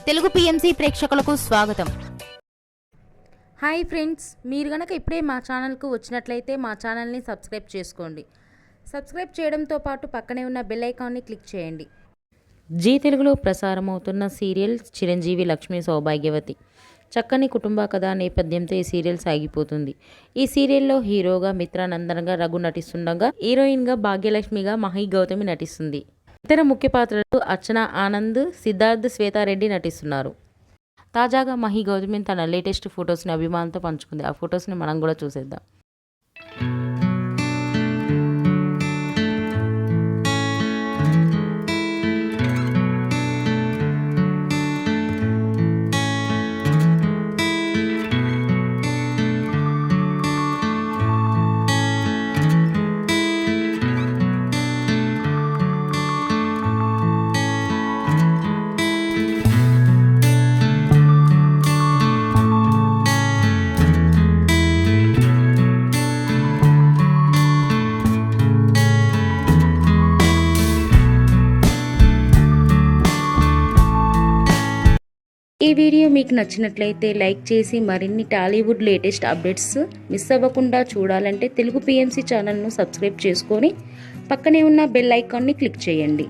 Telugu PMC ప్రేక్షకులకు స్వాగతం. Hi friends, మీరు గనక ఇప్పుడే మా ఛానల్కు వచ్చినట్లయితే మా ఛానల్ని సబ్స్క్రైబ్ చేసుకోండి. సబ్స్క్రైబ్ చేయడంతో పాటు పక్కనే ఉన్న బెల్ ఐకాన్ని క్లిక్ చేయండి. జీ తెలుగులో ప్రసారమవుతున్న సీరియల్ చిరంజీవి లక్ష్మీ సౌభాగ్యవతి. చక్కని కుటుంబ కథ నేపథ్యంతో ఈ సీరియల్ సాగిపోతుంది. ఈ సీరియల్లో హీరోగా మిత్రానందన్గా రఘు నటిస్తుండగా, హీరోయిన్గా భాగ్యలక్ష్మిగా మహి గౌతమి నటిస్తుంది. ఇతర ముఖ్య పాత్రలు అర్చన ఆనంద్, సిద్ధార్థ్, శ్వేతారెడ్డి నటిస్తున్నారు. తాజాగా మహి గౌతమి తన లేటెస్ట్ ఫొటోస్ని అభిమానులతో పంచుకుంది. ఆ ఫొటోస్ని మనం కూడా చూసేద్దాం. ఈ వీడియో మీకు నచ్చినట్లయితే లైక్ చేసి మరిన్ని టాలీవుడ్ లేటెస్ట్ అప్డేట్స్ మిస్ అవ్వకుండా చూడాలంటే తెలుగు పిఎంసి ఛానల్ను సబ్స్క్రైబ్ చేసుకొని పక్కనే ఉన్న బెల్ ఐకాన్ని క్లిక్ చేయండి.